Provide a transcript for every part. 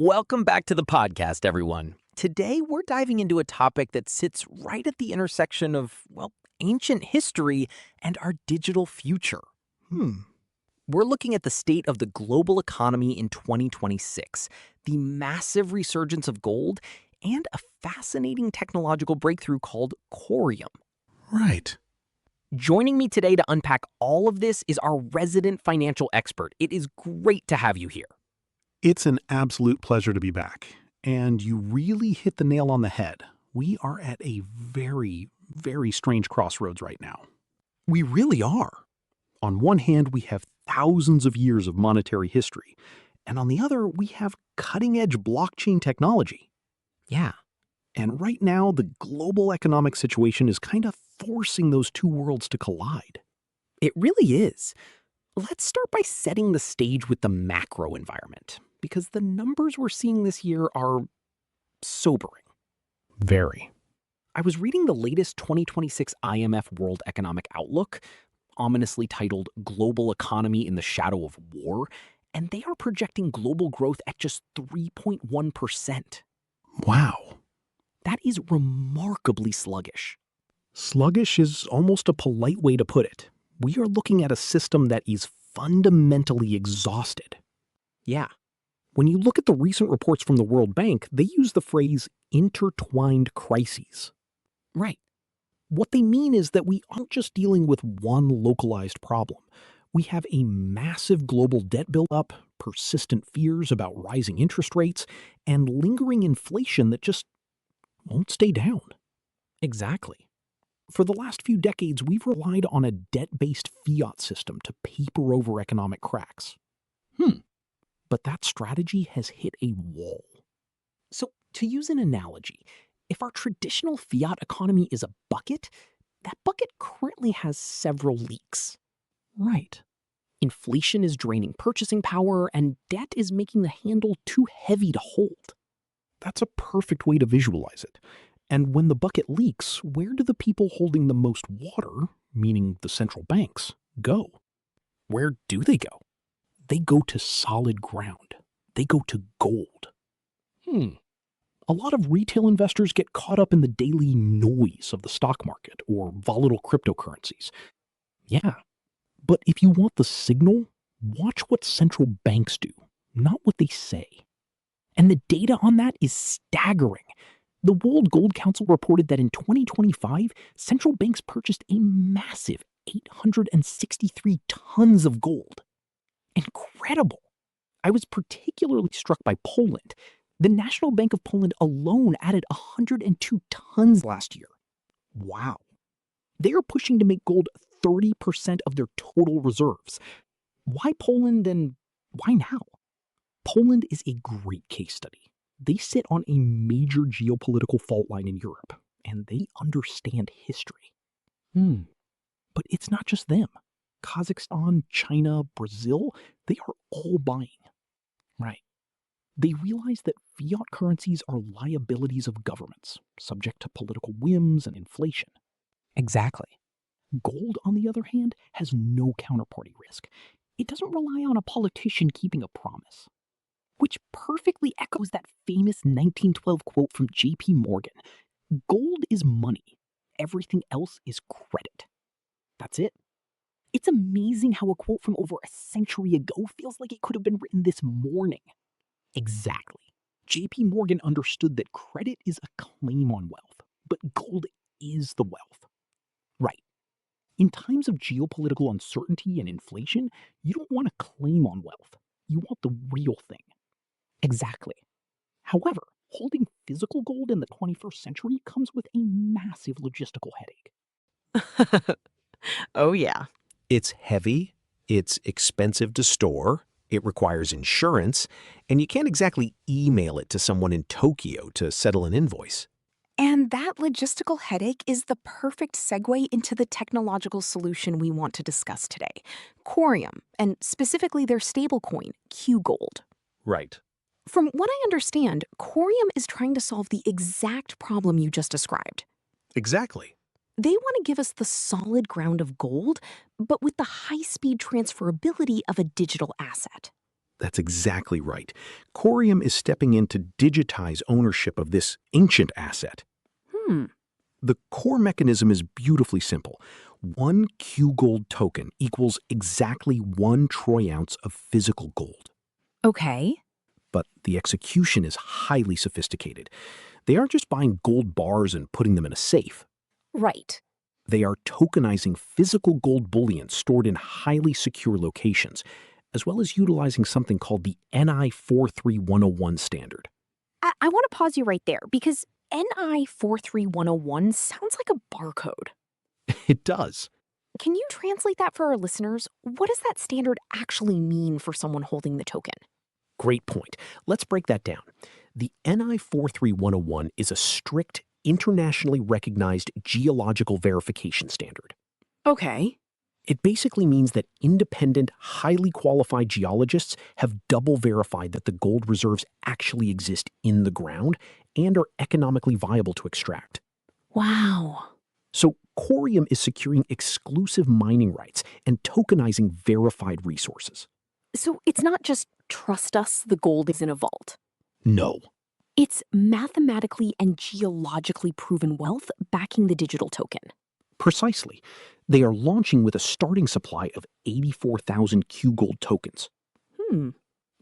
Welcome back to the podcast, everyone. Today, we're diving into a topic that sits right at the intersection of, ancient history and our digital future. We're looking at the state of the global economy in 2026, the massive resurgence of gold, and a fascinating technological breakthrough called Quorium. Right. Joining me today to unpack all of this is our resident financial expert. It is great to have you here. It's an absolute pleasure to be back. And you really hit the nail on the head. We are at a very, very strange crossroads right now. We really are. On one hand, we have thousands of years of monetary history. And on the other, we have cutting-edge blockchain technology. Yeah. And right now, the global economic situation is kind of forcing those two worlds to collide. It really is. Let's start by setting the stage with the macro environment, because the numbers we're seeing this year are sobering. Very. I was reading the latest 2026 IMF World Economic Outlook, ominously titled Global Economy in the Shadow of War, and they are projecting global growth at just 3.1%. Wow. That is remarkably sluggish. Sluggish is almost a polite way to put it. We are looking at a system that is fundamentally exhausted. Yeah. When you look at the recent reports from the World Bank, they use the phrase intertwined crises. Right. What they mean is that we aren't just dealing with one localized problem. We have a massive global debt buildup, persistent fears about rising interest rates, and lingering inflation that just won't stay down. Exactly. For the last few decades, we've relied on a debt-based fiat system to paper over economic cracks. But that strategy has hit a wall. So, to use an analogy, if our traditional fiat economy is a bucket, that bucket currently has several leaks. Right. Inflation is draining purchasing power, and debt is making the handle too heavy to hold. That's a perfect way to visualize it. And when the bucket leaks, where do the people holding the most water, meaning the central banks, go? Where do they go? They go to solid ground. They go to gold. A lot of retail investors get caught up in the daily noise of the stock market or volatile cryptocurrencies. Yeah. But if you want the signal, watch what central banks do, not what they say. And the data on that is staggering. The World Gold Council reported that in 2025, central banks purchased a massive 863 tons of gold. Incredible. I was particularly struck by Poland. The National Bank of Poland alone added 102 tons last year. Wow. They are pushing to make gold 30% of their total reserves. Why Poland and why now? Poland is a great case study. They sit on a major geopolitical fault line in Europe, and they understand history. But it's not just them. Kazakhstan, China, Brazil, they are all buying. Right. They realize that fiat currencies are liabilities of governments, subject to political whims and inflation. Exactly. Gold, on the other hand, has no counterparty risk. It doesn't rely on a politician keeping a promise. Which perfectly echoes that famous 1912 quote from J.P. Morgan. Gold is money. Everything else is credit. That's it. It's amazing how a quote from over a century ago feels like it could have been written this morning. Exactly. J.P. Morgan understood that credit is a claim on wealth, but gold is the wealth. Right. In times of geopolitical uncertainty and inflation, you don't want a claim on wealth. You want the real thing. Exactly. However, holding physical gold in the 21st century comes with a massive logistical headache. Oh, yeah. It's heavy, it's expensive to store, it requires insurance, and you can't exactly email it to someone in Tokyo to settle an invoice. And that logistical headache is the perfect segue into the technological solution we want to discuss today, Quorium, and specifically their stablecoin, QGold. Right. From what I understand, Quorium is trying to solve the exact problem you just described. Exactly. They want to give us the solid ground of gold, but with the high-speed transferability of a digital asset. That's exactly right. Quorium is stepping in to digitize ownership of this ancient asset. Hmm. The core mechanism is beautifully simple. One Q gold token equals exactly 1 troy ounce of physical gold. Okay. But the execution is highly sophisticated. They aren't just buying gold bars and putting them in a safe. Right. They are tokenizing physical gold bullion stored in highly secure locations, as well as utilizing something called the NI 43101 standard. I want to pause you right there because NI 43101 sounds like a barcode. It does. Can you translate that for our listeners? What does that standard actually mean for someone holding the token? Great point. Let's break that down. The NI 43101 is a strict, internationally recognized geological verification standard. Okay. It basically means that independent, highly qualified geologists have double verified that the gold reserves actually exist in the ground and are economically viable to extract. Wow. So Quorium is securing exclusive mining rights and tokenizing verified resources. So it's not just trust us, the gold is in a vault. No. It's mathematically and geologically proven wealth backing the digital token. Precisely. They are launching with a starting supply of 84,000 Q gold tokens.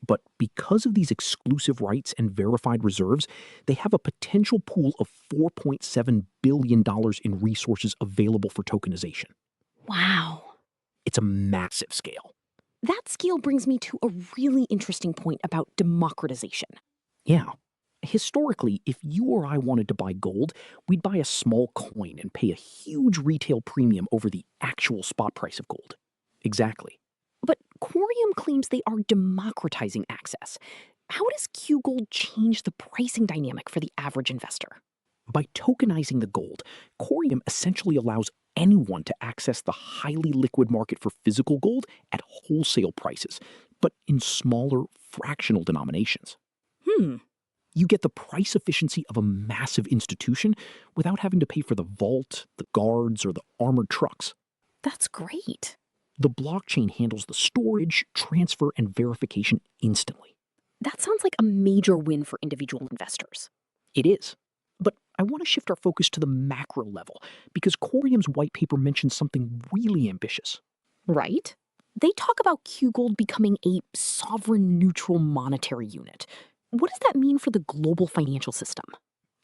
But because of these exclusive rights and verified reserves, they have a potential pool of $4.7 billion in resources available for tokenization. Wow. It's a massive scale. That scale brings me to a really interesting point about democratization. Yeah. Historically, if you or I wanted to buy gold, we'd buy a small coin and pay a huge retail premium over the actual spot price of gold. Exactly. But Quorium claims they are democratizing access. How does Q Gold change the pricing dynamic for the average investor? By tokenizing the gold, Quorium essentially allows anyone to access the highly liquid market for physical gold at wholesale prices, but in smaller, fractional denominations. You get the price efficiency of a massive institution without having to pay for the vault, the guards, or the armored trucks. That's great. The blockchain handles the storage, transfer, and verification instantly. That sounds like a major win for individual investors. It is. But I want to shift our focus to the macro level because Quorium's white paper mentions something really ambitious. Right? They talk about Q Gold becoming a sovereign neutral monetary unit. What does that mean for the global financial system?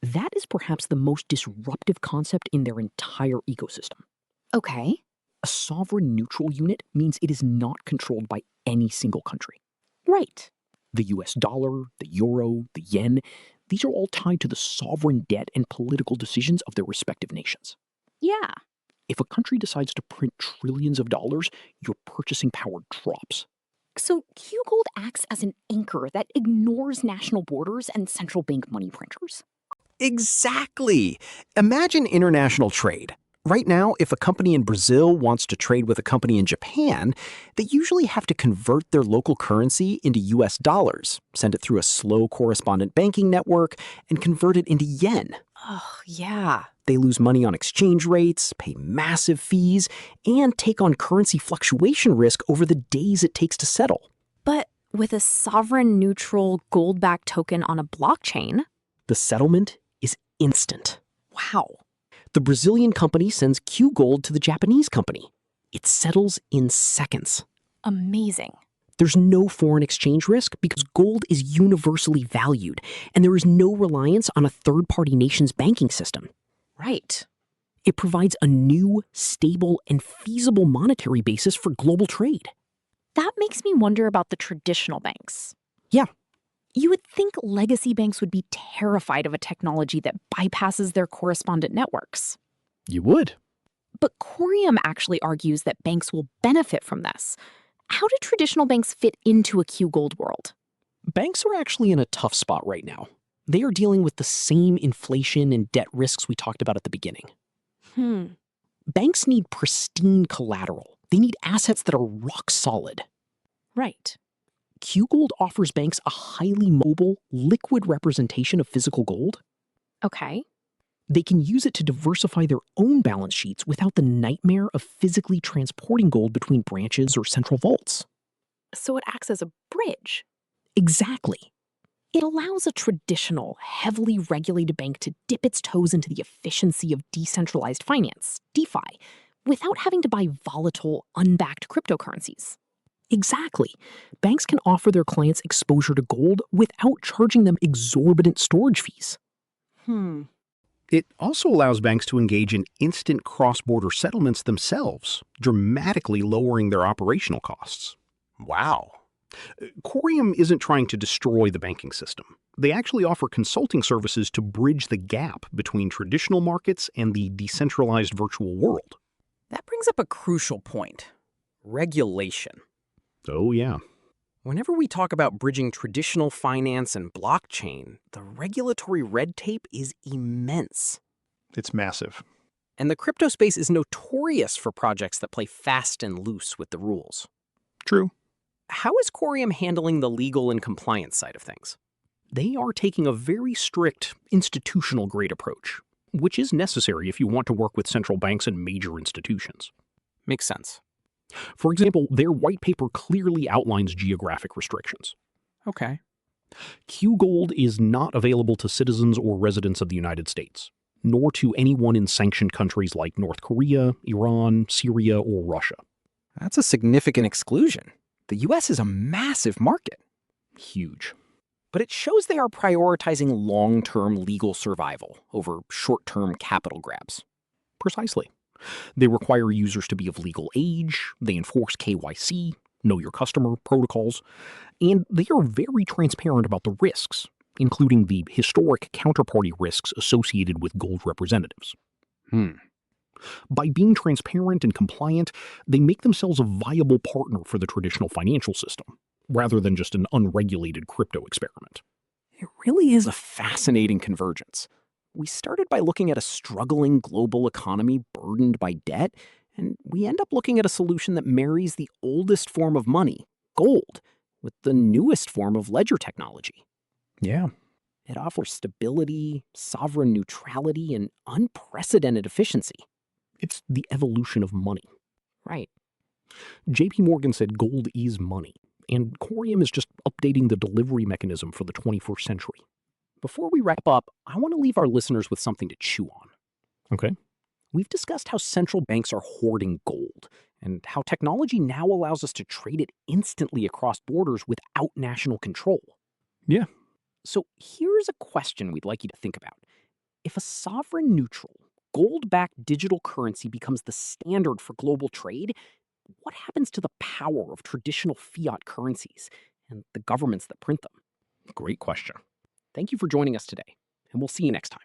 That is perhaps the most disruptive concept in their entire ecosystem. Okay. A sovereign neutral unit means it is not controlled by any single country. Right. The US dollar, the euro, the yen, these are all tied to the sovereign debt and political decisions of their respective nations. Yeah. If a country decides to print trillions of dollars, your purchasing power drops. So Q Gold acts as an anchor that ignores national borders and central bank money printers. Exactly. Imagine international trade. Right now, if a company in Brazil wants to trade with a company in Japan, they usually have to convert their local currency into US dollars, send it through a slow correspondent banking network, and convert it into yen. Oh, yeah. They lose money on exchange rates, pay massive fees, and take on currency fluctuation risk over the days it takes to settle. But with a sovereign neutral gold-backed token on a blockchain, The settlement is instant. wow. The Brazilian company sends Q Gold to the Japanese company. It settles in seconds. Amazing. There's no foreign exchange risk because gold is universally valued, and there is no reliance on a third-party nation's banking system. Right. It provides a new, stable, and feasible monetary basis for global trade. That makes me wonder about the traditional banks. Yeah. You would think legacy banks would be terrified of a technology that bypasses their correspondent networks. You would. But Quorium actually argues that banks will benefit from this. How do traditional banks fit into a Q Gold world? Banks are actually in a tough spot right now. They are dealing with the same inflation and debt risks we talked about at the beginning. Banks need pristine collateral. They need assets that are rock solid. Right. Q Gold offers banks a highly mobile, liquid representation of physical gold. Okay. They can use it to diversify their own balance sheets without the nightmare of physically transporting gold between branches or central vaults. So it acts as a bridge. Exactly. It allows a traditional, heavily regulated bank to dip its toes into the efficiency of decentralized finance, DeFi, without having to buy volatile, unbacked cryptocurrencies. Exactly. Banks can offer their clients exposure to gold without charging them exorbitant storage fees. It also allows banks to engage in instant cross-border settlements themselves, dramatically lowering their operational costs. Wow. Quorium isn't trying to destroy the banking system. They actually offer consulting services to bridge the gap between traditional markets and the decentralized virtual world. That brings up a crucial point: regulation. Oh, yeah. Whenever we talk about bridging traditional finance and blockchain, the regulatory red tape is immense. It's massive. And the crypto space is notorious for projects that play fast and loose with the rules. True. How is Quorium handling the legal and compliance side of things? They are taking a very strict institutional-grade approach, which is necessary if you want to work with central banks and major institutions. Makes sense. For example, their white paper clearly outlines geographic restrictions. Okay. QGold is not available to citizens or residents of the United States, nor to anyone in sanctioned countries like North Korea, Iran, Syria, or Russia. That's a significant exclusion. The US is a massive market. Huge. But it shows they are prioritizing long-term legal survival over short-term capital grabs. Precisely. They require users to be of legal age, they enforce KYC, know your customer protocols, and they are very transparent about the risks, including the historic counterparty risks associated with gold representatives. By being transparent and compliant, they make themselves a viable partner for the traditional financial system, rather than just an unregulated crypto experiment. It really is a fascinating convergence. We started by looking at a struggling global economy burdened by debt, and we end up looking at a solution that marries the oldest form of money, gold, with the newest form of ledger technology. Yeah. It offers stability, sovereign neutrality, and unprecedented efficiency. It's the evolution of money. Right. JP Morgan said gold is money, and Quorium is just updating the delivery mechanism for the 21st century. Before we wrap up, I want to leave our listeners with something to chew on. Okay. We've discussed how central banks are hoarding gold, and how technology now allows us to trade it instantly across borders without national control. Yeah. So here's a question we'd like you to think about. If a sovereign neutral, gold-backed digital currency becomes the standard for global trade, what happens to the power of traditional fiat currencies and the governments that print them? Great question. Thank you for joining us today, and we'll see you next time.